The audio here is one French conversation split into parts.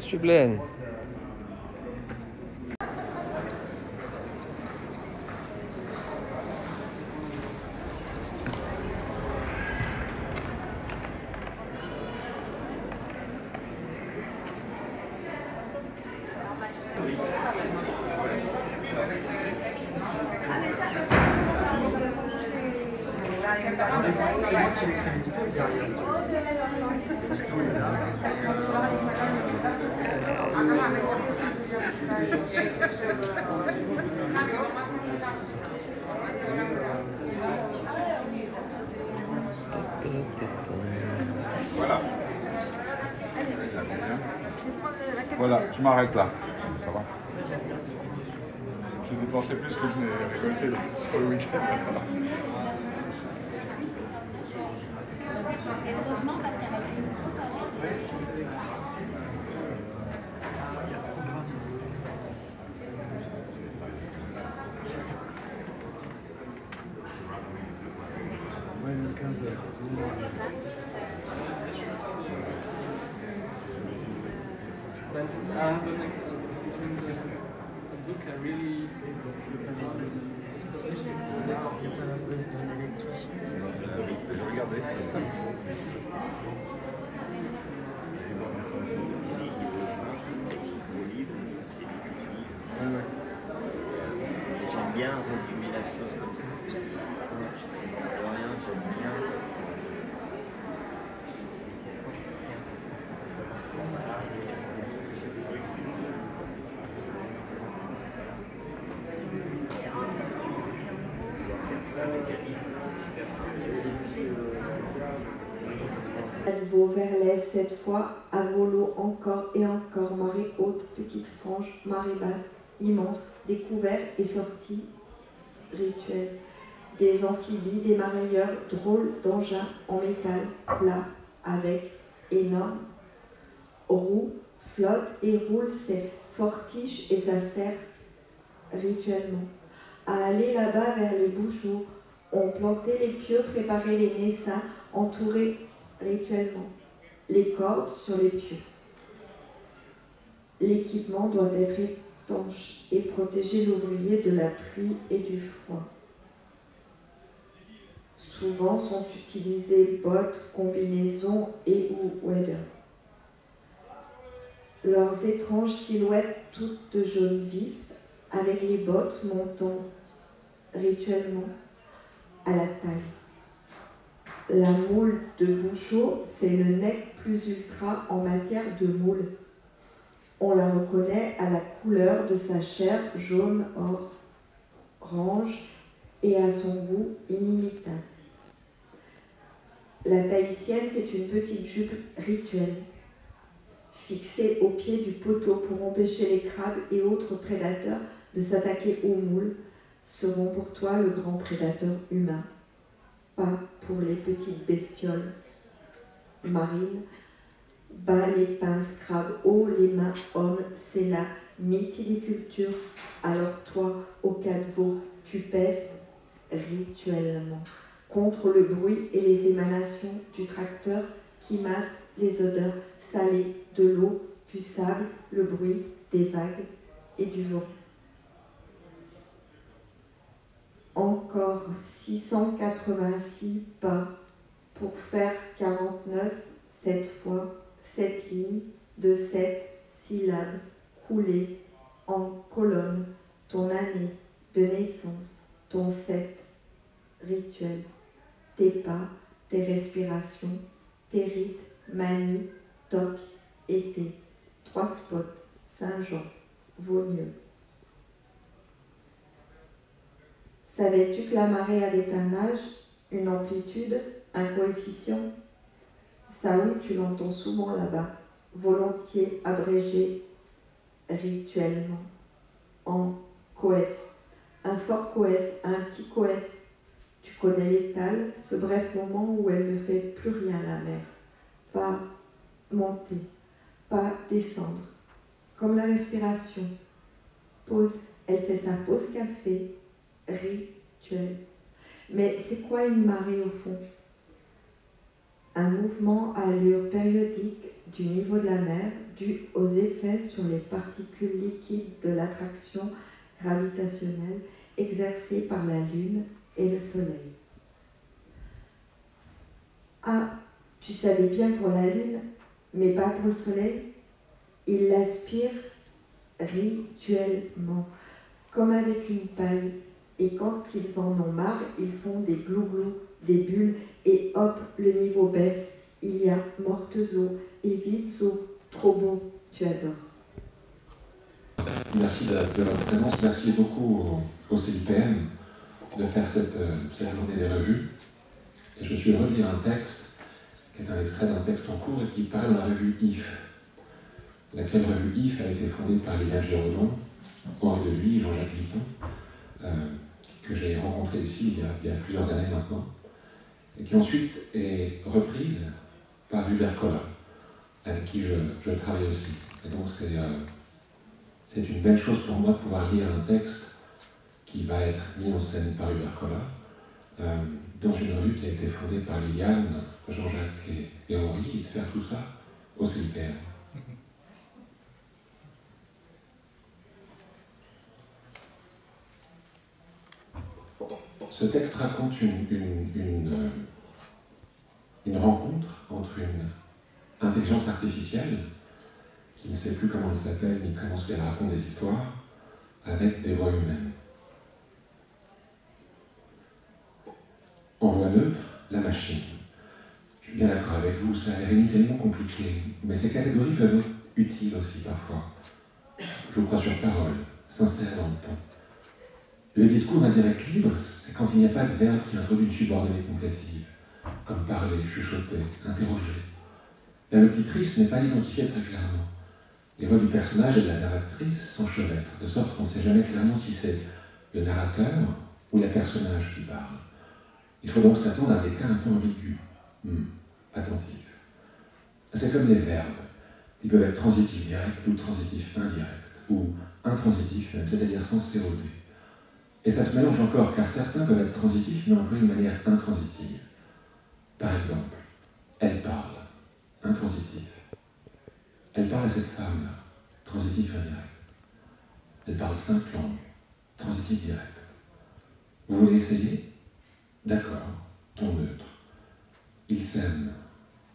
suis pleine. Voilà. Voilà, je m'arrête là. Ça va. J'ai dépensé plus que je n'ai récolté sur le week-end. Heureusement, parce qu'elle a une ouais, le 15 heures. But I have a book I really Regardez. J'aime bien résumer la chose comme ça. Rien, j'aime bien. Vos vers l'est cette fois, à vos lots encore et encore, marée haute, petite frange, marée basse, immense, découvert et sortie, rituel. Des amphibies, des marailleurs, drôles d'engins en métal, plat, avec, énorme, roue, flotte et roule ses fortiches et ça sert rituellement. À aller là-bas vers les bouchots, on plantait les pieux, préparé les naissins, entourés rituellement, les cordes sur les pieux. L'équipement doit être étanche et protéger l'ouvrier de la pluie et du froid. Souvent sont utilisées bottes, combinaisons et ou waders. Leurs étranges silhouettes toutes de jaune vif, avec les bottes montant rituellement à la taille. La moule de Bouchot, c'est le nec plus ultra en matière de moule. On la reconnaît à la couleur de sa chair jaune orange et à son goût inimitable. La tahitienne, c'est une petite jupe rituelle, fixée au pied du poteau pour empêcher les crabes et autres prédateurs de s'attaquer aux moules, seront pour toi le grand prédateur humain. Pas pour les petites bestioles marines, bas les pinces crabes, haut les mains hommes, c'est la mythiliculture. Alors toi, au canevaux, tu pestes rituellement contre le bruit et les émanations du tracteur qui masque les odeurs salées de l'eau, du sable, le bruit des vagues et du vent. Encore 686 pas pour faire 49, cette fois, 7 lignes de 7 syllabes coulées en colonne, ton année de naissance, ton 7 rituel, tes pas, tes respirations, tes rites, manie, toc, été, 3 spots, Saint-Jean, vaut mieux. Savais-tu que la marée avait un âge, une amplitude, un coefficient? Ça oui, tu l'entends souvent là-bas, volontiers abrégé rituellement, en coef, un fort coef, un petit coef. Tu connais l'étale, ce bref moment où elle ne fait plus rien la mer, pas monter, pas descendre, comme la respiration. Pause, elle fait sa pause café, rituel. Mais c'est quoi une marée au fond? Un mouvement à allure périodique du niveau de la mer, due aux effets sur les particules liquides de l'attraction gravitationnelle exercée par la Lune et le Soleil. Ah, tu savais bien pour la Lune, mais pas pour le Soleil? Ils l'aspirent rituellement, comme avec une paille, et quand ils en ont marre, ils font des glouglous, des bulles, et hop, le niveau baisse. Il y a mortes eaux et vives eaux. Trop beau, tu adores. Merci de votre présence. Merci beaucoup au CIPM de faire cette journée des revues. Et je suis heureux de lire un texte qui est un extrait d'un texte en cours et qui paraît dans la revue IF. Laquelle revue IF a été fondée par Liliane Gérodon, Henri Deluy, Jean-Jacques Vuitton, que j'ai rencontré ici il y a plusieurs années maintenant, et qui ensuite est reprise par Hubert Collin, avec qui je travaille aussi. Et donc c'est une belle chose pour moi de pouvoir lire un texte qui va être mis en scène par Hubert Collin, dans une revue qui a été fondée par Liliane, Jean-Jacques et Henri, et de faire tout ça au CIPM. Ce texte raconte une rencontre entre une intelligence artificielle, qui ne sait plus comment elle s'appelle ni comment elle raconte des histoires, avec des voix humaines. En voix neutre, la machine. Je suis bien d'accord avec vous, ça a l'air inutilement compliqué, mais ces catégories peuvent être utiles aussi parfois. Je vous crois sur parole, sincère dans le ton. Le discours indirect libre, c'est quand il n'y a pas de verbe qui introduit une subordonnée complétive, comme parler, chuchoter, interroger. La locutrice n'est pas identifiée très clairement. Les voix du personnage et de la narratrice s'enchevêtrent, de sorte qu'on ne sait jamais clairement si c'est le narrateur ou le personnage qui parle. Il faut donc s'attendre à des cas un peu ambigus, attentifs. C'est comme les verbes. Ils peuvent être transitifs directs ou transitifs indirects, ou intransitifs même, c'est-à-dire sans COD. Et ça se mélange encore, car certains peuvent être transitifs, mais employés de manière intransitive. Par exemple, elle parle, intransitif. Elle parle à cette femme-là, transitif indirect. Elle parle 5 langues, transitif direct. Vous voulez essayer? D'accord, ton neutre. Il s'aime,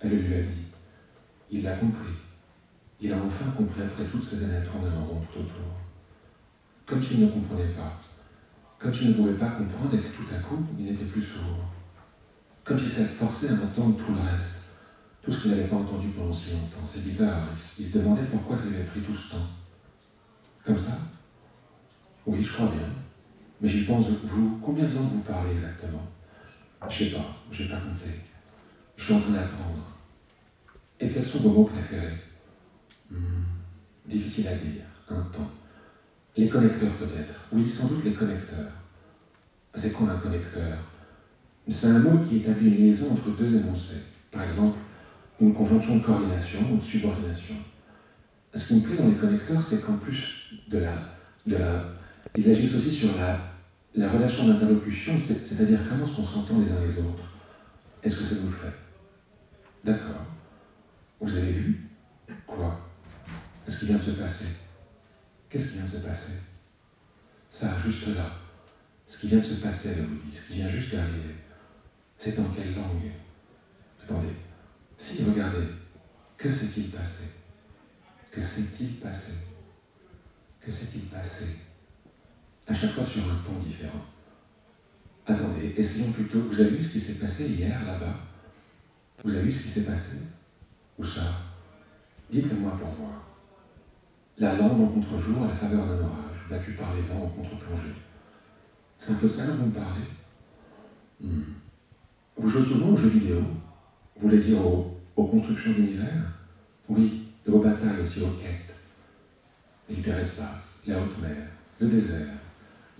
elle lui a dit. Il l'a compris. Il a enfin compris après toutes ces années à tourner en rond tout autour. Comme s'il ne comprenait pas. Comme s'il ne pouvait pas comprendre et que tout à coup, il n'était plus sourd. Comme si ça le forçait à entendre tout le reste. Tout ce qu'il n'avait pas entendu pendant si longtemps. C'est bizarre. Il se demandait pourquoi ça lui avait pris tout ce temps. Comme ça? Oui, je crois bien. Mais j'y pense, vous, combien de langues vous parlez exactement? Je sais pas, je n'ai pas compté. Je suis en train d'apprendre. Et quels sont vos mots préférés? Difficile à dire, un temps. Les connecteurs peut-être. Oui, sans doute les connecteurs. C'est quoi un connecteur? C'est un mot qui établit une liaison entre deux énoncés. Par exemple, une conjonction de coordination ou de subordination. Ce qui me plaît dans les connecteurs, c'est qu'en plus ils agissent aussi sur la relation d'interlocution, c'est-à-dire comment est-ce qu'on s'entend les uns les autres. Est-ce que ça vous fait? D'accord. Vous avez vu? Quoi? Qu'est-ce qui vient de se passer? Qu'est-ce qui vient de se passer? Ça, juste là. Ce qui vient de se passer, elle vous dit, ce qui vient juste d'arriver. C'est en quelle langue? Attendez. Si, regardez. Que s'est-il passé? Que s'est-il passé? Que s'est-il passé? À chaque fois sur un ton différent. Attendez, essayons plutôt. Vous avez vu ce qui s'est passé hier, là-bas? Vous avez vu ce qui s'est passé? Où ça? Dites-le-moi pour voir. La lande en contre-jour à la faveur d'un orage, battue par les vents en contre-plongée. C'est un peu ça dont vous me parlez? Vous jouez souvent aux jeux vidéo? Vous voulez dire aux constructions d'univers? Oui, de vos batailles aussi, aux quêtes. L'hyperespace, la haute mer, le désert,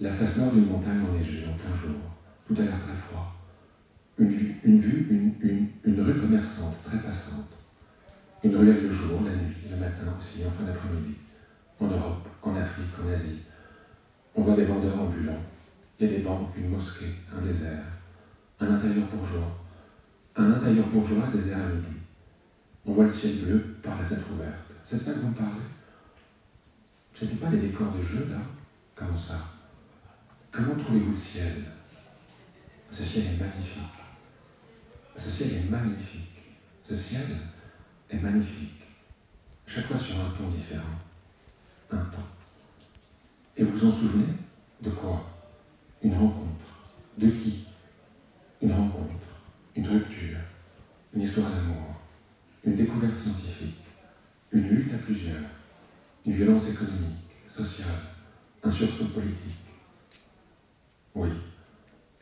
la face nord d'une montagne enneigée en plein jour. Tout a l'air très froid. Une rue commerçante, très passante. Une ruelle le jour, la nuit, le matin aussi, en fin d'après-midi. En Europe, en Afrique, en Asie. On voit des vendeurs ambulants. Il y a des banques, une mosquée, un désert. Un intérieur bourgeois. Un intérieur bourgeois, désert à midi. On voit le ciel bleu par la fenêtre ouverte. C'est de ça que vous me parlez? Ce n'étaient pas les décors de jeu, là? Comment ça? Comment trouvez-vous le ciel? Ce ciel est magnifique. Ce ciel est magnifique. Ce ciel est magnifique. Chaque fois sur un ton différent. Un ton. Et vous vous en souvenez? De quoi? Une rencontre. De qui? Une rencontre. Une rupture. Une histoire d'amour. Une découverte scientifique. Une lutte à plusieurs. Une violence économique, sociale. Un sursaut politique. Oui.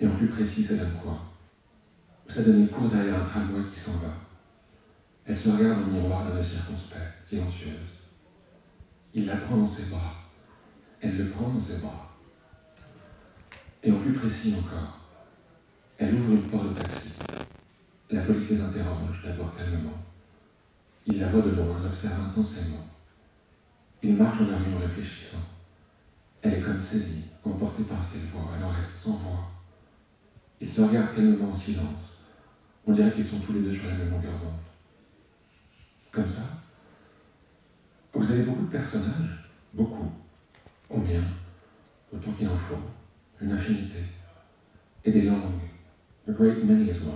Et en plus précis, ça donne quoi? Ça donne une cour derrière un tramway qui s'en va. Elle se regarde dans le miroir d'un œil circonspect, silencieuse. Il la prend dans ses bras. Elle le prend dans ses bras. Et en plus précis encore, elle ouvre une porte de taxi. La police les interroge, d'abord calmement. Il la voit de loin, l'observe intensément. Il marche dans la rue en réfléchissant. Elle est comme saisie, emportée par ce qu'elle voit, elle en reste sans voix. Ils se regardent calmement en silence. On dirait qu'ils sont tous les deux sur la même longueur d'onde. Comme ça. Vous avez beaucoup de personnages? Beaucoup. Combien? Autant qu'il en faut. Une infinité. Et des langues. A great many as well.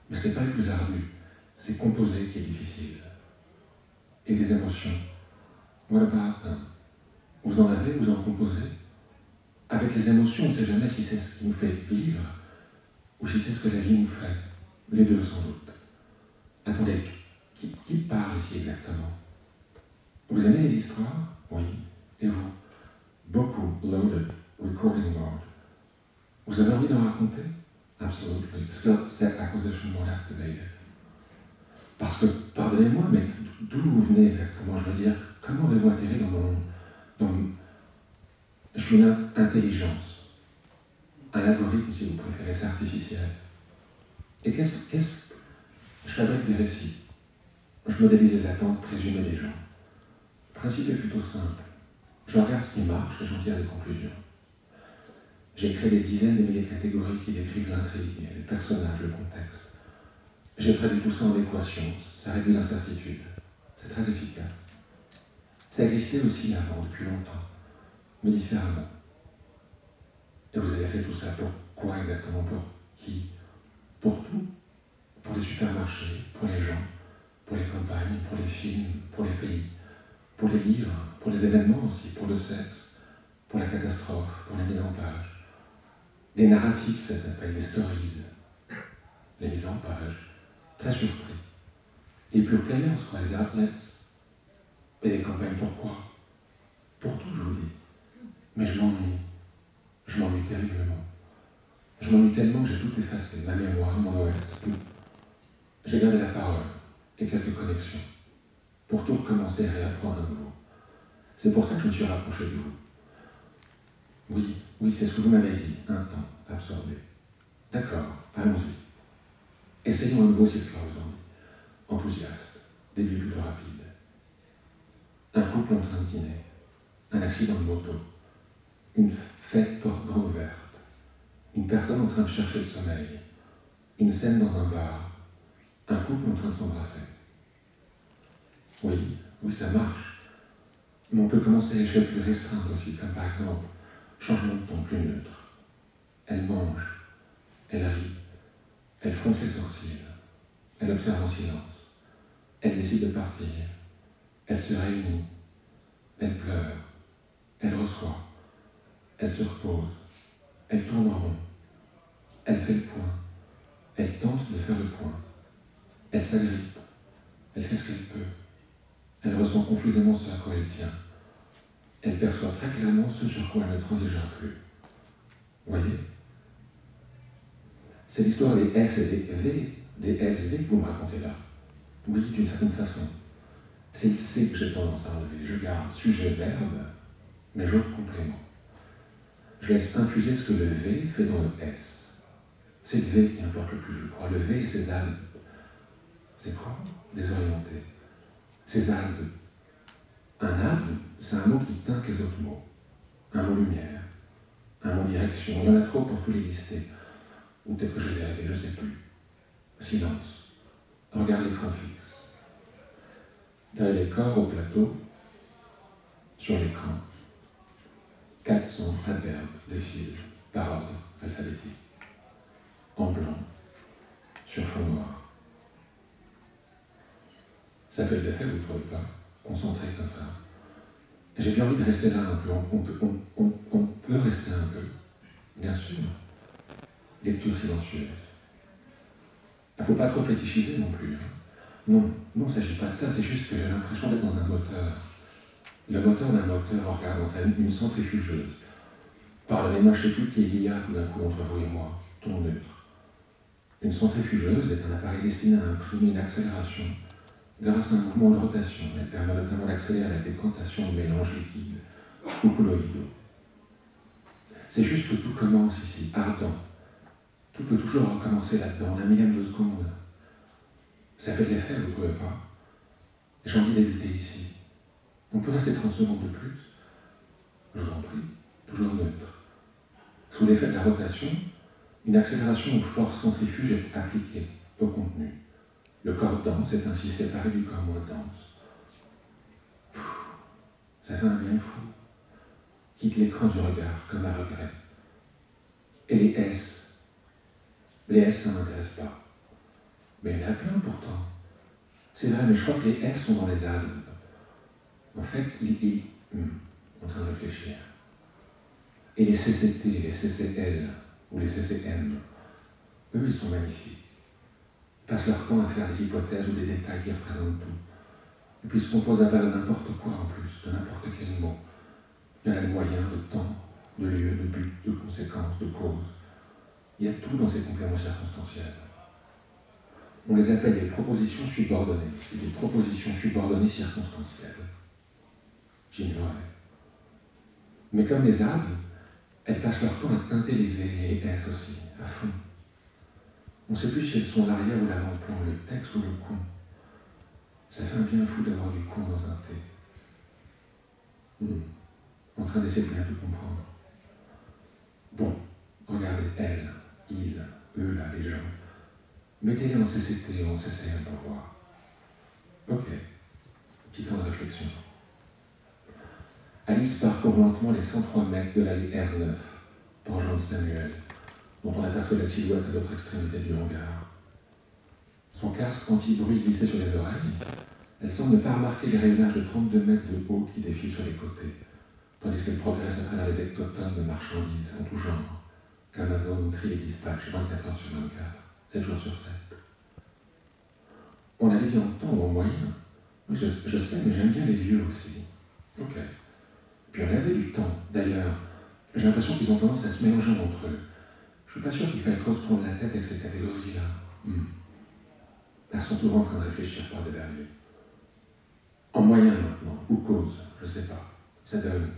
Mais ce n'est pas le plus ardu. C'est composer qui est difficile. Et des émotions. What about them? Vous en avez, vous en composez? Avec les émotions, on ne sait jamais si c'est ce qui nous fait vivre ou si c'est ce que la vie nous fait. Les deux, sans doute. Attendez, qui parle ici exactement? Vous aimez les histoires? Oui. Et vous? Beaucoup. Loaded. Recording mode. Vous avez envie d'en raconter? Absolutely. Skill set acquisition mode activated. Parce que, pardonnez-moi, mais d'où vous venez exactement? Je veux dire, comment avez-vous atterri dans mon... Je suis une intelligence. Un algorithme, si vous préférez, c'est artificiel. Et qu'est-ce... Je fabrique des récits. Je modélise les attentes présumées des gens. Le principe est plutôt simple. Je regarde ce qui marche et j'en tire des conclusions. J'ai créé des dizaines de milliers de catégories qui décrivent l'intrigue, les personnages, le contexte. J'ai traduit tout ça en équations, ça réduit l'incertitude. C'est très efficace. Ça existait aussi avant, depuis longtemps, mais différemment. Et vous avez fait tout ça pour quoi exactement? Pour qui? Pour tout. Pour les supermarchés, pour les gens, pour les campagnes, pour les films, pour les pays, pour les livres, pour les événements aussi, pour le sexe, pour la catastrophe, pour la mise en page. Des narratifs, ça s'appelle des stories. Les mises en page. Très surpris. Les pure players, quoi, les outlets. Et les campagnes, pourquoi? Pour tout, je vous dis. Mais je m'ennuie. Je m'ennuie terriblement. Je m'ennuie tellement que j'ai tout effacé. Ma mémoire, mon OS, tout. J'ai gardé la parole et quelques connexions. Pour tout recommencer et réapprendre à nouveau. C'est pour ça que je me suis rapproché de vous. Oui, c'est ce que vous m'avez dit. Un temps absorbé. D'accord, allons-y. Essayons à nouveau si le cœur vous ennuie. Enthousiaste. Début plutôt rapide. Un couple en train de dîner. Un accident de moto. Une fête grande ouverte. Une personne en train de chercher le sommeil. Une scène dans un bar. Un couple en train de s'embrasser. Oui, ça marche. Mais on peut commencer à l'échelle plus restreinte aussi, comme par exemple, changement de ton plus neutre. Elle mange, elle rit, elle fronce les sourcils, elle observe en silence, elle décide de partir, elle se réunit, elle pleure, elle reçoit, elle se repose, elle tourne en rond, elle fait le point, elle tente de faire le point, elle s'agrippe, elle fait ce qu'elle peut, elle ressent confusément ce à quoi elle tient, elle perçoit très clairement ce sur quoi elle ne transigera plus. Vous voyez? C'est l'histoire des S et des V, des SV que vous me racontez là. Oui, d'une certaine façon. C'est le C que j'ai tendance à enlever. Je garde sujet, verbe, mais j'ôte complément. Je laisse infuser ce que le V fait dans le S. C'est le V qui importe le plus, je crois. Le V et ses algues. C'est quoi? Désorienté. Ces algues. Un algue, c'est un mot qui teinte les autres mots. Un mot lumière. Un mot direction. Il y en a trop pour tous les lister. Ou peut-être que je les ai rêvés, je ne sais plus. Silence. Regarde l'écran fixe. Derrière les corps au plateau, sur l'écran, 400 adverbes défilent par ordre alphabétique, en blanc, sur fond noir. Ça fait de l'effet, vous ne trouvez pas? Concentré comme ça. J'ai bien envie de rester là un peu. On peut rester un peu, bien sûr. Lecture silencieuse. Il ne faut pas trop fétichiser non plus. Hein. Non, il ne s'agit pas de ça, c'est juste que j'ai l'impression d'être dans un moteur. Le moteur d'un moteur en regardant ça, une centrifugeuse. Pardonnez-moi, je ne sais plus qui il y a tout d'un coup entre vous et moi, ton neutre. Une centrifugeuse est un appareil destiné à imprimer une accélération. Grâce à un mouvement de rotation, elle permet notamment d'accélérer la décantation de mélanges liquides ou colloïdaux. C'est juste que tout commence ici, ardent. Tout peut toujours recommencer là-dedans, en un millième de seconde. Ça fait de l'effet, vous ne trouvez pas? J'ai envie d'éviter ici. On peut rester 30 secondes de plus? Je vous en prie, toujours neutre. Sous l'effet de la rotation, une accélération ou force centrifuge est appliquée au contenu. Le corps dense est ainsi séparé du corps moins dense. Ça fait un bien fou. Quitte l'écran du regard comme un regret. Et les S. Les S, ça ne m'intéresse pas. Mais il y en a plein pourtant. C'est vrai, mais je crois que les S sont dans les adverbes. En fait, en train de réfléchir. Et les CCT, les CCL ou les CCM, eux, ils sont magnifiques. Ils passent leur temps à faire des hypothèses ou des détails qui représentent tout. Et puis ils se composent à base de n'importe quoi en plus, de n'importe quel mot. Il y en a de moyens, de temps, de lieu, de but, de conséquences, de causes. Il y a tout dans ces compléments circonstanciels. On les appelle des propositions subordonnées. C'est des propositions subordonnées circonstancielles. J'ignorais. Mais comme les arbres, elles passent leur temps à teinter les V et les S aussi, à fond. On ne sait plus si elles sont l'arrière ou l'avant-plan, le texte ou le con. Ça fait un bien fou d'avoir du con dans un thé. En train d'essayer de bien tout comprendre. Bon, regardez, elle, il, eux là, les gens. Mettez-les en CCT ou en CCM pour voir. Ok, petit temps de réflexion. Alice parcourt lentement les 103 mètres de l'allée R9 pour rejoindre Samuel, dont on aperçoit la silhouette à l'autre extrémité du hangar. Son casque anti-bruit glissé sur les oreilles, elle semble ne pas remarquer les rayonnages de 32 mètres de haut qui défilent sur les côtés, tandis qu'elle progresse à travers les hectotonnes de marchandises en tout genre, qu'Amazon trie et dispatche 24 heures sur 24, 7 jours sur 7. On a des vieux en temps ou en moyen. Oui, je sais, mais j'aime bien les vieux aussi. Ok. Puis on avait du temps. D'ailleurs, j'ai l'impression qu'ils ont tendance à se mélanger entre eux. Je suis pas sûr qu'il faille trop se prendre la tête avec ces catégories-là. Elles sont souvent en train de réfléchir par derrière lui. En moyen maintenant, ou cause, je sais pas. Ça donne.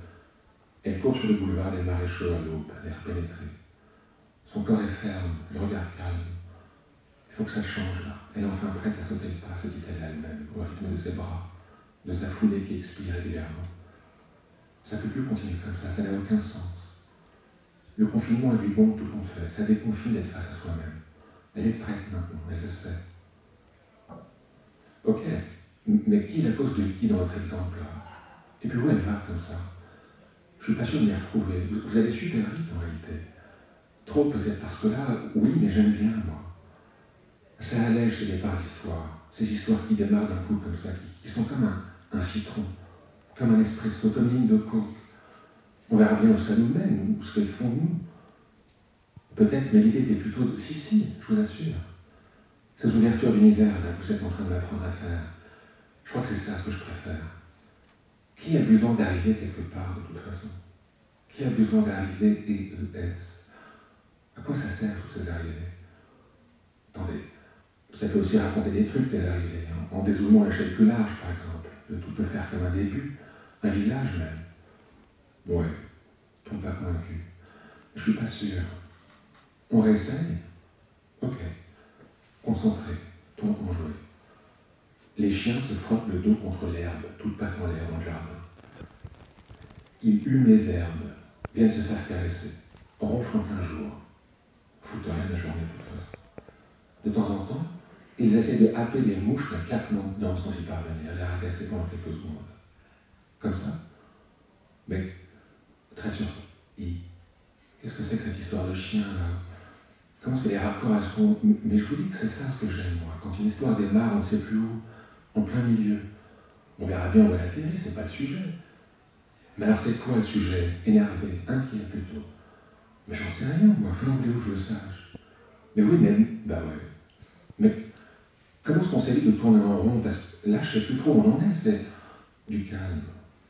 Elle court sur le boulevard des Maréchaux à l'aube, l'air pénétré. Son corps est ferme, le regard calme. Il faut que ça change là. Elle est enfin prête à sauter le pas, se dit-elle à elle-même, au rythme de ses bras, de sa foulée qui expire régulièrement. Ça ne peut plus continuer comme ça n'a aucun sens. Le confinement a du bon tout compte fait, ça déconfine d'être face à soi-même. Elle est prête maintenant, elle le sait. Ok, mais qui est la cause de qui dans votre exemple là? Et puis où elle va comme ça? Je suis pas sûr de m'y retrouver. Vous allez super vite en réalité. Trop peut-être parce que là, oui, mais j'aime bien moi. Ça allège ces départs d'histoire, ces histoires qui démarrent d'un coup comme ça, qui sont comme un citron, comme un espresso, comme une ligne de coke. On verra bien où ça nous mène, ou ce qu'elles font nous. Peut-être, mais l'idée était plutôt de... Si, je vous assure. Ces ouvertures d'univers là que vous êtes en train de m'apprendre à faire, je crois que c'est ça ce que je préfère. Qui a besoin d'arriver quelque part de toute façon? Qui a besoin d'arriver EES? À quoi ça sert toutes ces arrivées? Attendez, ça peut aussi raconter des trucs, les arrivées, en dézoomant à l'échelle plus large par exemple. Le tout peut faire comme un début, un visage même. Ouais, ton pas convaincu. Je suis pas sûr. On réessaye? Ok. Concentré, ton enjoué. Les chiens se frottent le dos contre l'herbe, toute patte en l'air dans le jardin. Ils hument les herbes, viennent se faire caresser, ronflent un jour. Foutent rien de la journée de toute façon. De temps en temps, Ils essaient de happer les mouches d'un claquement de dents sans y parvenir, les ragasser pendant quelques secondes. Comme ça. Mais, très surtout, qu'est-ce que c'est que cette histoire de chien, là? Comment est-ce que les raccords, elles sont... Mais je vous dis que c'est ça ce que j'aime, moi. Quand une histoire démarre, on ne sait plus où, en plein milieu. On verra bien où elle atterrit, c'est pas le sujet. Mais alors c'est quoi le sujet? Énervé, inquiet plutôt. Mais j'en sais rien, moi, comment voulez-vous que je le sache? Mais oui, même, bah ouais. Mais comment est-ce qu'on s'évite de tourner en rond? Parce que là, je sais plus trop où on en est, c'est du calme,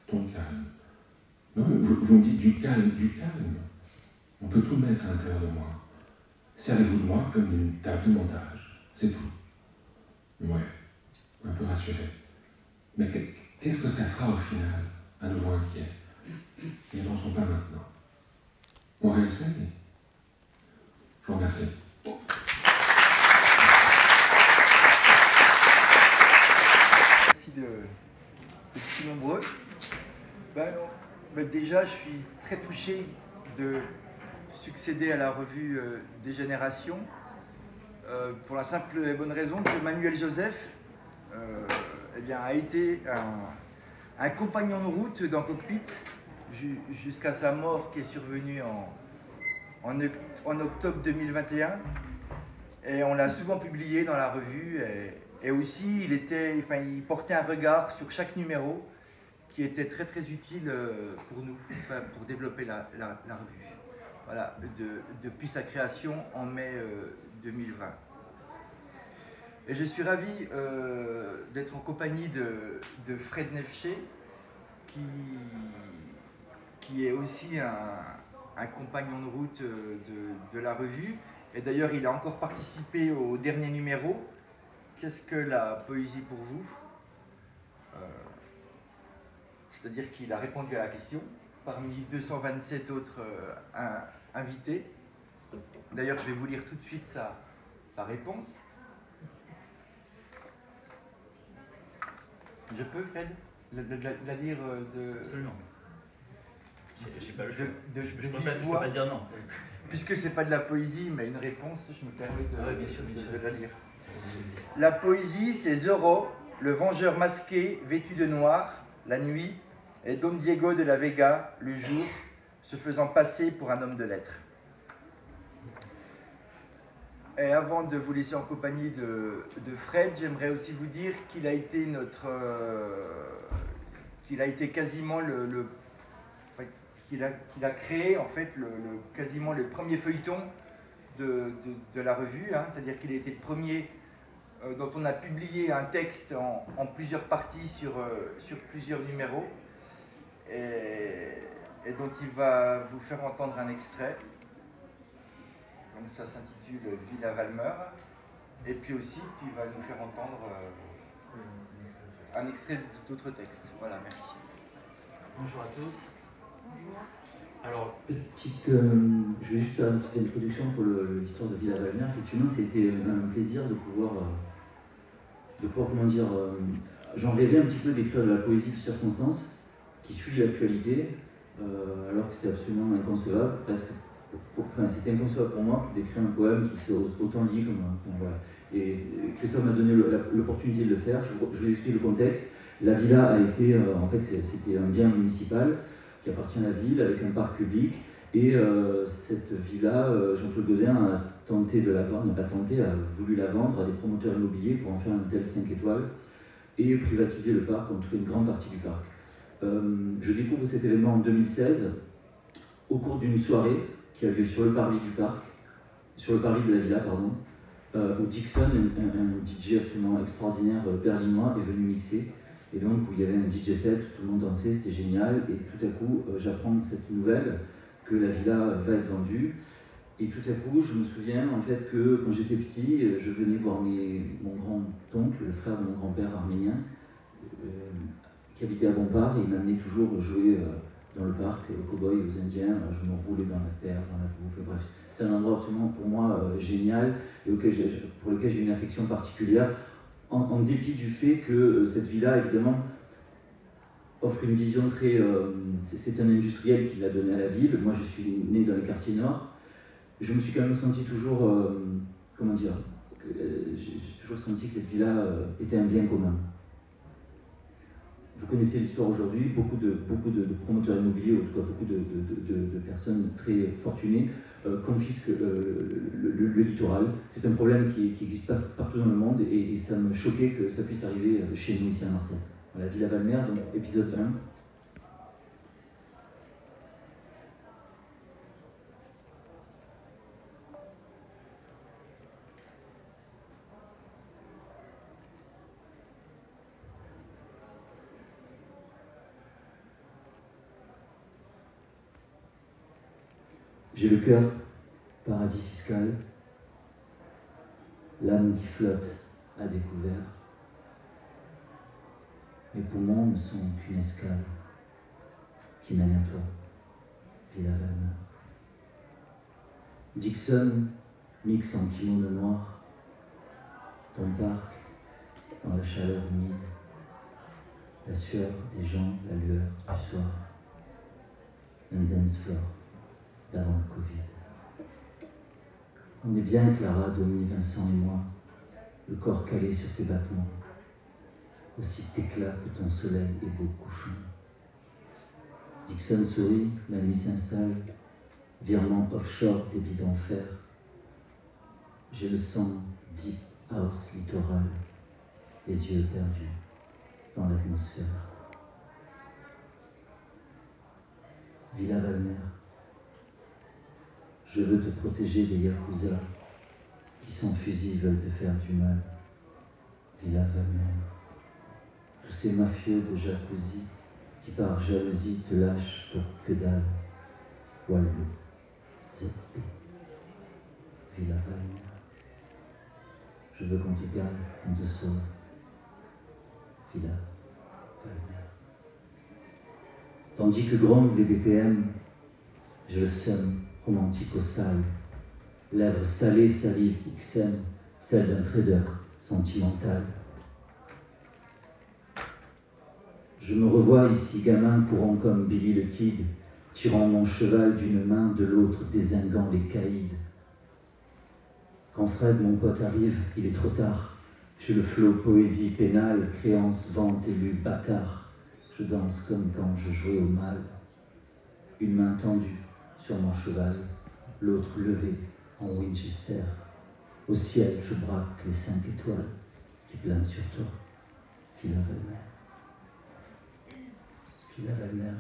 ton calme. Non, mais vous me dites du calme, On peut tout mettre à l'intérieur de moi. Servez-vous de moi comme une table de montage, c'est tout. Ouais, un peu rassuré. Mais qu'est-ce que ça fera au final, à nouveau inquiet? Ils n'en sont pas maintenant. On réessaye? Je vous remercie. Merci de si nombreux. Déjà, je suis très touché de succéder à la revue des générations pour la simple et bonne raison que Manuel Joseph a été un compagnon de route dans Cockpit jusqu'à sa mort qui est survenue en octobre 2021. Et on l'a souvent publié dans la revue et aussi il portait un regard sur chaque numéro qui était très très utile pour nous, pour développer la revue. Voilà, depuis sa création en mai 2020. Et je suis ravi d'être en compagnie de Fred Nefché, qui est aussi un compagnon de route de la revue. Et d'ailleurs, il a encore participé au dernier numéro. Qu'est-ce que la poésie pour vous? C'est-à-dire qu'il a répondu à la question parmi 227 autres invités. D'ailleurs, je vais vous lire tout de suite sa réponse. Je peux, Fred, la lire de... Absolument. Je pas le choix. Je peux pas dire non. Puisque c'est pas de la poésie, mais une réponse, je me permets bien sûr. de la lire. La poésie, c'est Zorro, le vengeur masqué, vêtu de noir, la nuit, et Don Diego de la Vega, le jour, se faisant passer pour un homme de lettres. Et avant de vous laisser en compagnie de Fred, j'aimerais aussi vous dire qu'il a été quasiment qu'il a créé en fait quasiment le premier feuilleton de la revue, hein, c'est-à-dire qu'il a été le premier dont on a publié un texte en plusieurs parties sur plusieurs numéros et dont il va vous faire entendre un extrait. Donc ça s'intitule Villa Valmeur. Et puis aussi, tu vas nous faire entendre un extrait d'autres textes. Voilà, merci. Bonjour à tous. Bonjour. Alors, je vais juste faire une petite introduction pour l'histoire de Villa Valmeur. Effectivement, c'était un plaisir de pouvoir comment dire, j'en rêvais un petit peu d'écrire de la poésie de circonstance qui suit l'actualité, alors que c'est absolument inconcevable, presque. Enfin, c'était inconcevable pour moi d'écrire un poème qui soit autant lié comme voilà. Et Christophe m'a donné l'opportunité de le faire. Je vous explique le contexte. La villa a été, en fait, c'était un bien municipal qui appartient à la ville avec un parc public. Et cette villa, Jean-Claude Godin a tenté de la vendre, n'a pas tenté, a voulu la vendre à des promoteurs immobiliers pour en faire un hôtel 5 étoiles et privatiser le parc, en tout cas une grande partie du parc. Je découvre cet événement en 2016 au cours d'une soirée qui a lieu sur le parvis du parc, sur le parvis de la villa, pardon, où Dixon, un DJ absolument extraordinaire berlinois, est venu mixer. Et donc, où il y avait un DJ set, où tout le monde dansait, c'était génial. Et tout à coup, j'apprends cette nouvelle que la villa va être vendue. Et tout à coup, je me souviens en fait que quand j'étais petit, je venais voir mon grand-oncle, le frère de mon grand-père arménien, qui habitait à Bompard, et il m'amenait toujours jouer dans le parc, au cow-boy, aux Indiens. Je me roulais dans la terre, dans la bouffe, bref. C'était un endroit absolument pour moi génial, et pour lequel j'ai une affection particulière, en dépit du fait que cette villa, évidemment, offre une vision très... c'est un industriel qui l'a donné à la ville. Moi, je suis né dans les quartiers nord. Je me suis quand même senti toujours, comment dire, j'ai toujours senti que cette vie-là était un bien commun. Vous connaissez l'histoire aujourd'hui, beaucoup de promoteurs immobiliers, ou en tout cas beaucoup de personnes très fortunées, confisquent le littoral. C'est un problème qui existe partout dans le monde et ça me choquait que ça puisse arriver chez nous ici à Marseille. Voilà, Villa Valmer, donc épisode 1. J'ai le cœur, paradis fiscal, l'âme qui flotte à découvert. Mes poumons ne sont qu'une escale qui mène à toi, Villa Valmer. Dixon mixe en kimono noir, ton parc dans la chaleur humide, la sueur des gens, la lueur du soir, un dance floor d'avant le Covid. On est bien, Clara, Denis, Vincent et moi, le corps calé sur tes battements, aussi d'éclat que ton soleil est beau couchant. Dixon sourit, la nuit s'installe, virement offshore débit d'enfer. J'ai le sang deep house littoral, les yeux perdus dans l'atmosphère. Villa Valmer, je veux te protéger des yakuza qui sans fusil veulent te faire du mal. Villa Valmer, tous ces mafieux de jacuzzi qui par jalousie te lâchent pour que dalle. Walou, Zeppé, Villa Valmer, je veux qu'on te garde, qu'on te sauve. Villa Valmer. Tandis que grondent les BPM, j'ai le seum romantique au sale, lèvres salées, salive XM, celle d'un trader sentimental. Je me revois ici gamin courant comme Billy le Kid, tirant mon cheval d'une main, de l'autre dézinguant les caïds. Quand Fred, mon pote, arrive, il est trop tard. J'ai le flot poésie pénale, créance, vente, élu, bâtard. Je danse comme quand je jouais au mal. Une main tendue sur mon cheval, l'autre levée en Winchester. Au ciel, je braque les 5 étoiles qui planent sur toi. Villa Valmer. Villa Valmer.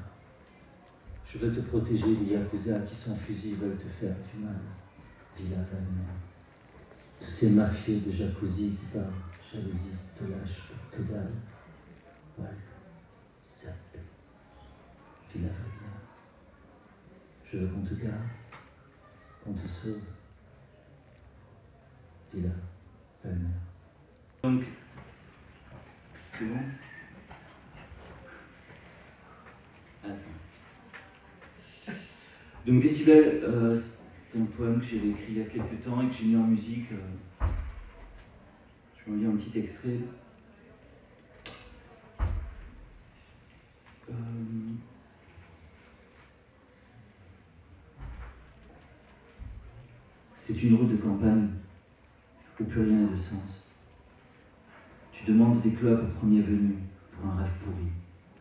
Je veux te protéger des yakuza qui sans fusil veulent te faire du mal. Villa Valmer. Tous ces mafieux de jacuzzi qui par jalousie te lâchent pour que dalle. Walou, Zeppé, Villa Valmer. Je veux qu'on te garde, qu'on te sauve. Villa Valmer. Donc, c'est bon? Attends. Donc, Décibel, c'est un poème que j'avais écrit il y a quelques temps et que j'ai mis en musique. Je vais en lire un petit extrait. C'est une route de campagne où plus rien n'a de sens. Tu demandes des clopes au premier venu pour un rêve pourri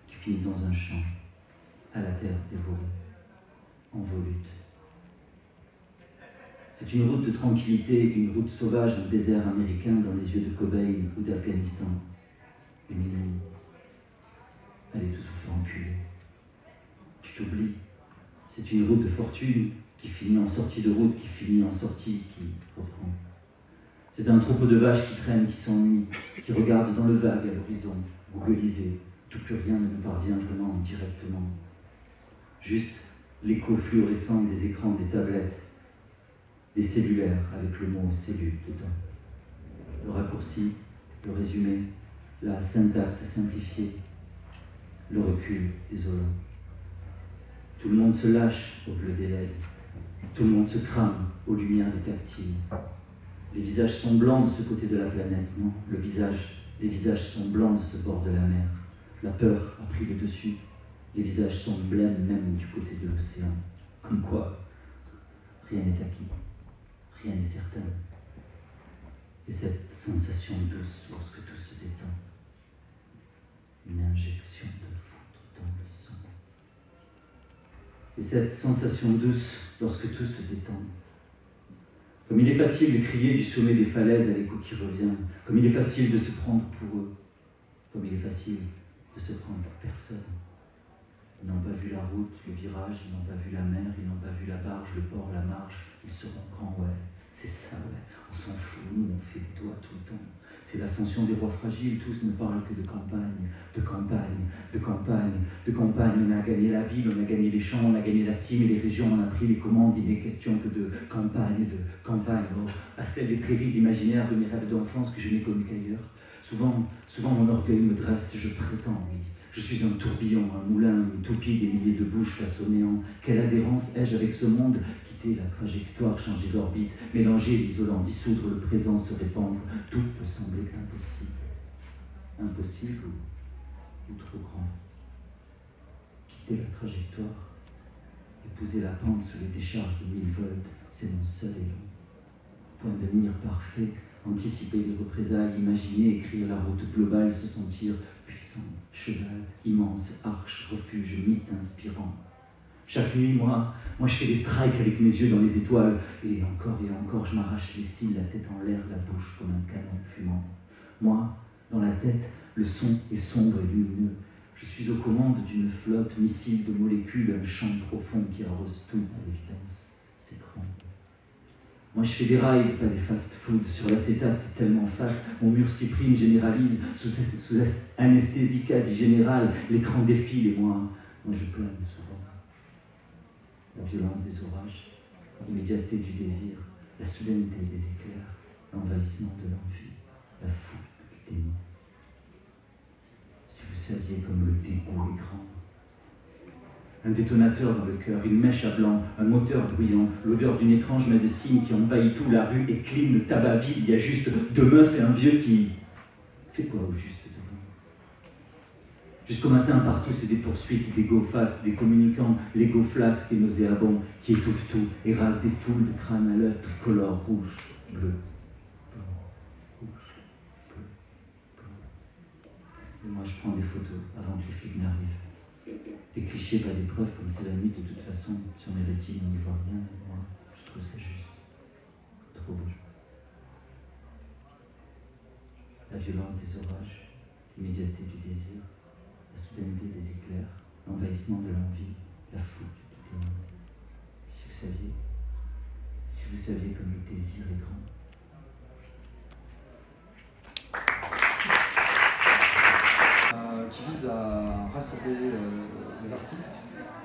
qui finit dans un champ, à la terre dévorée, en volute. C'est une route de tranquillité, une route sauvage, un désert américain dans les yeux de Cobain ou d'Afghanistan. Et Mélanie, allez tous vous faire enculer. Tu t'oublies. C'est une route de fortune qui finit en sortie de route, qui finit en sortie, qui reprend. C'est un troupeau de vaches qui traînent, qui s'ennuient, qui regardent dans le vague à l'horizon, googlisé, tout plus rien ne nous parvient vraiment directement. Juste l'écho fluorescent des écrans des tablettes, des cellulaires avec le mot cellule dedans. Le raccourci, le résumé, la syntaxe simplifiée, le recul désolant. Tout le monde se lâche au bleu des LED. Tout le monde se crame aux lumières des tactiles. Les visages sont blancs de ce côté de la planète, non? Les visages sont blancs de ce bord de la mer. La peur a pris le dessus. Les visages sont blêmes même du côté de l'océan. Comme quoi, rien n'est acquis, rien n'est certain. Et cette sensation douce lorsque tout se détend. Une injection de foudre dans le sang. Et cette sensation douce lorsque tout se détend. Comme il est facile de crier du sommet des falaises à l'écho qui revient, comme il est facile de se prendre pour eux, comme il est facile de se prendre pour personne. Ils n'ont pas vu la route, le virage, ils n'ont pas vu la mer, ils n'ont pas vu la barge, le port, la marche, ils seront grands, ouais, c'est ça, ouais, on s'en fout, nous on fait des doigts tout le temps. C'est l'ascension des rois fragiles, tous ne parlent que de campagne, de campagne, de campagne, de campagne. On a gagné la ville, on a gagné les champs, on a gagné la cime et les régions, on a pris les commandes, il n'est question que de campagne, oh, à celle des prairies imaginaires de mes rêves d'enfance que je n'ai connus qu'ailleurs. Souvent mon orgueil me dresse, je prétends, oui. Je suis un tourbillon, un moulin, une toupie, des milliers de bouches face au néant. Quelle adhérence ai-je avec ce monde? Quitter la trajectoire, changer d'orbite, mélanger l'isolant, dissoudre le présent, se répandre. Tout peut sembler impossible. Impossible ou trop grand. Quitter la trajectoire, épouser la pente sous les décharges de 1000 volts, c'est mon seul élan. Point de mire parfait, anticiper les représailles, imaginer, écrire la route globale, se sentir puissant, cheval, immense, arche, refuge, mythe inspirant. Chaque nuit, moi je fais des strikes avec mes yeux dans les étoiles, et encore, je m'arrache les cils, la tête en l'air, la bouche comme un canon fumant. Moi, dans la tête, le son est sombre et lumineux. Je suis aux commandes d'une flotte, missile de molécules, un champ profond qui arrose tout à l'évidence. C'est grand. Moi je fais des rides, pas des fast-food. Sur l'acétate, c'est tellement fat. Mon mur cyprine généralise sous anesthésie quasi générale. L'écran défile et moi je plane souvent. La violence des orages, l'immédiateté du désir, la soudaineté des éclairs, l'envahissement de l'envie, la fougue du démon. Si vous saviez comme le dégoût est grand. Un détonateur dans le cœur, une mèche à blanc, un moteur bruyant, l'odeur d'une étrange médecine qui envahit tout, la rue et clim, le tabac vide, il y a juste deux meufs et un vieux qui... fait quoi au juste devant? Jusqu'au matin, partout, c'est des poursuites, des go-fast, des communicants, l'ego flasque et nauséabond, qui étouffent tout, et rasent des foules de crânes à l'œuf tricolore, rouge, bleu, blanc, rouge, bleu, blanc. Et moi, je prends des photos avant que les filles n'arrivent. Des clichés, pas des preuves, comme c'est la nuit, de toute façon, sur mes rétines, on n'y voit rien, et moi, je trouve ça juste trop beau. La violence des orages, l'immédiateté du désir, la soudaineté des éclairs, l'envahissement de l'envie, la fougue du démon. Si vous saviez comme le désir est grand. Qui vise à rassembler les artistes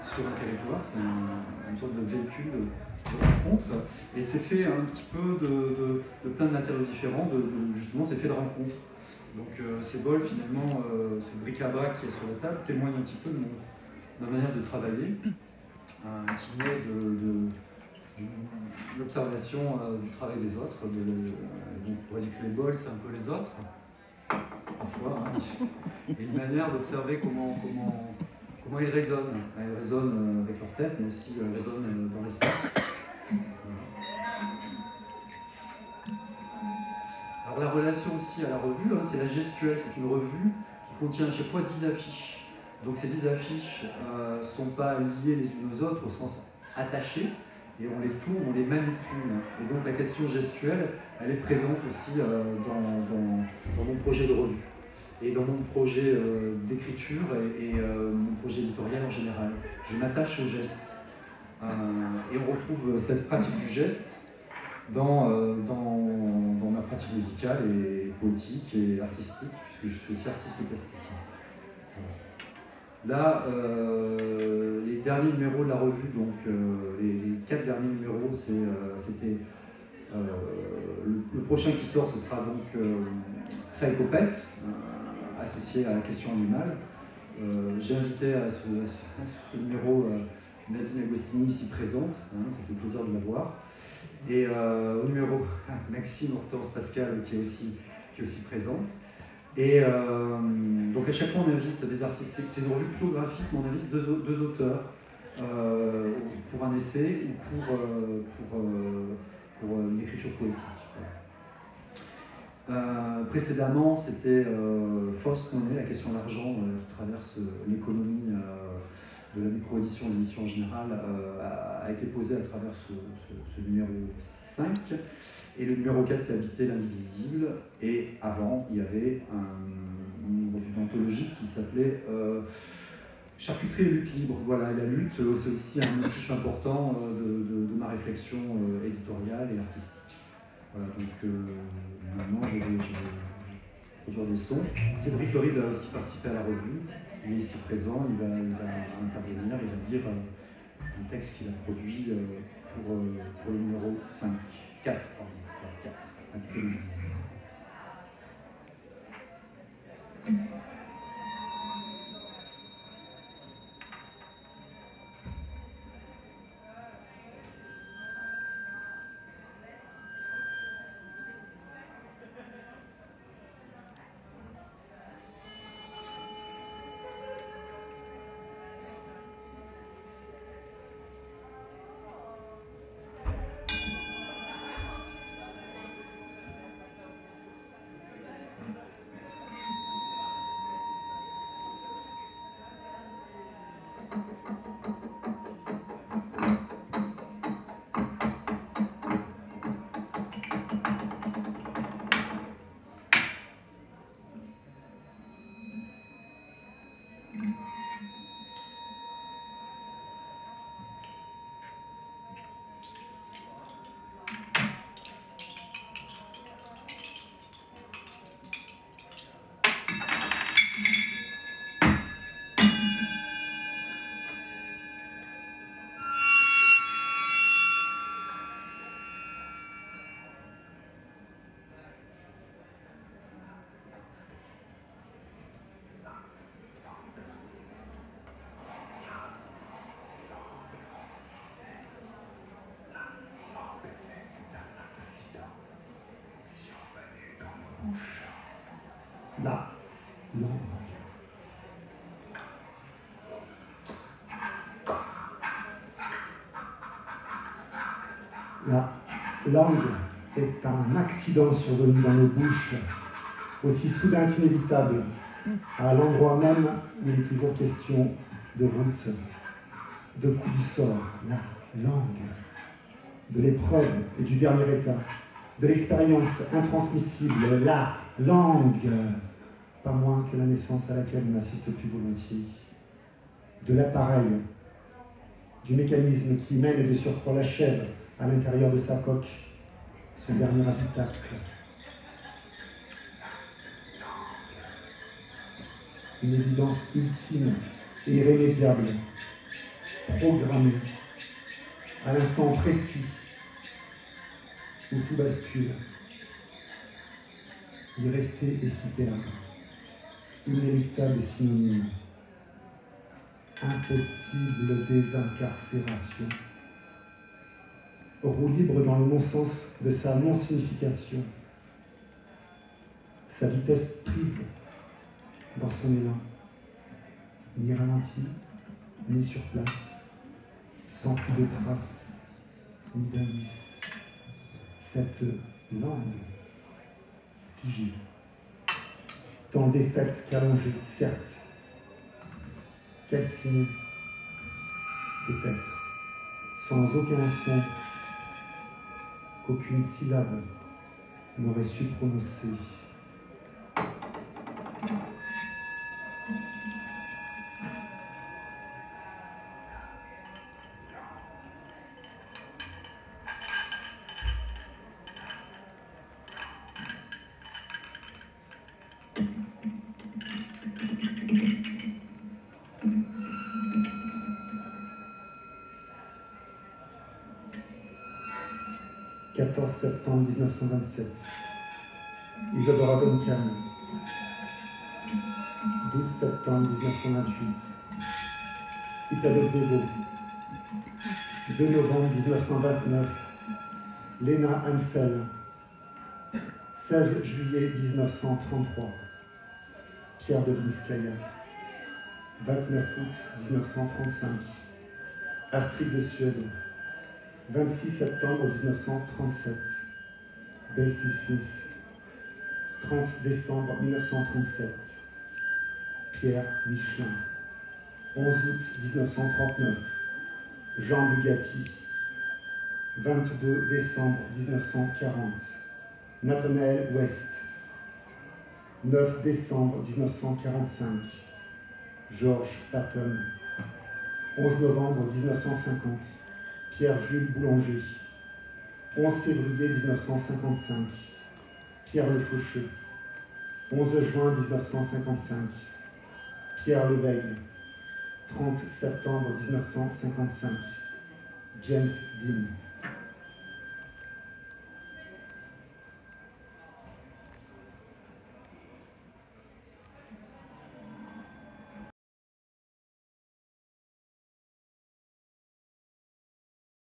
sur un territoire. C'est une sorte de véhicule de rencontre. Et c'est fait un petit peu de plein de matériaux différents. Justement, c'est fait de rencontres. Donc ces bols, finalement, ce bric-à-brac qui est sur la table, témoigne un petit peu de ma manière de travailler, qui naît de l'observation du travail des autres. Donc, on pourrait dire que les bols, c'est un peu les autres. Parfois, hein. Et une manière d'observer comment ils résonnent. Ils résonnent avec leur tête, mais aussi ils résonnent dans l'espace. Alors la relation aussi à la revue, hein, c'est la gestuelle. C'est une revue qui contient à chaque fois 10 affiches. Donc ces 10 affiches ne sont pas liées les unes aux autres au sens attaché, et on les tourne, on les manipule. Et donc la question gestuelle, elle est présente aussi dans mon projet de revue et dans mon projet d'écriture et mon projet éditorial en général. Je m'attache au geste. Et on retrouve cette pratique du geste dans ma pratique musicale et poétique et artistique, puisque je suis aussi artiste plasticien. Là, les derniers numéros de la revue, donc les 4 derniers numéros, c'était le prochain qui sort, ce sera donc Psychopathe, associé à la question animale. J'ai invité à ce numéro Nadine Agostini, ici présente, hein, ça fait plaisir de la voir. Et au numéro Maxime Hortense Pascal, qui est aussi présente. Et donc à chaque fois on invite des artistes, c'est une revue plutôt graphique, mais on invite deux auteurs pour un essai ou pour une écriture poétique. Précédemment, c'était Fausse Monnaie, la question de l'argent qui traverse l'économie de la micro-édition, l'édition en général, a été posée à travers ce numéro 5. Et le numéro 4, c'est Habiter l'indivisible. Et avant, il y avait une revue d'anthologie qui s'appelait Charcuterie et lutte libre. Voilà, la lutte, c'est aussi un motif important de ma réflexion éditoriale et artistique. Voilà, donc maintenant je vais produire des sons. Cédric Lory va aussi participer à la revue. Il est ici présent, il va intervenir, il va dire un texte qu'il a produit pour le numéro 4, pardon, 4, Habiter l'indivisible. La langue. La langue est un accident survenu dans nos bouches, aussi soudain qu'inévitable, à l'endroit même où il est toujours question de route, de coup du sort. La langue, de l'épreuve et du dernier état, de l'expérience intransmissible, la langue, pas moins que la naissance à laquelle on n'assiste plus volontiers, de l'appareil, du mécanisme qui mène et de surcroît l'achève à l'intérieur de sa coque, son dernier habitacle. Une évidence ultime et irrémédiable, programmée, à l'instant précis où tout bascule. Y rester et s'y perdre. Inéluctable synonyme. Impossible désincarcération. Roue libre dans le non-sens de sa non-signification. Sa vitesse prise dans son élan. Ni ralenti, ni sur place. Sans plus de traces, ni d'indices. Cette langue figée, tant défaite qu'allongée, certes. Quel signe, peut-être, sans aucun son, qu'aucune syllabe n'aurait su prononcer. Septembre 1927. Isadora Duncan. 12 septembre 1928. Italos Devo. 2 novembre 1929. Lena Ansel. 16 juillet 1933. Pierre de Vinskaya. 29 août 1935. Astrid de Suède. 26 septembre 1937, Bessie Smith. 30 décembre 1937, Pierre Michelin. 11 août 1939, Jean Bugatti. 22 décembre 1940, Nathanael West. 9 décembre 1945, George Patton. 11 novembre 1950, Pierre-Jules Boulanger. 11 février 1955, Pierre Le Faucheux. 11 juin 1955, Pierre Levègue. 30 septembre 1955, James Dean.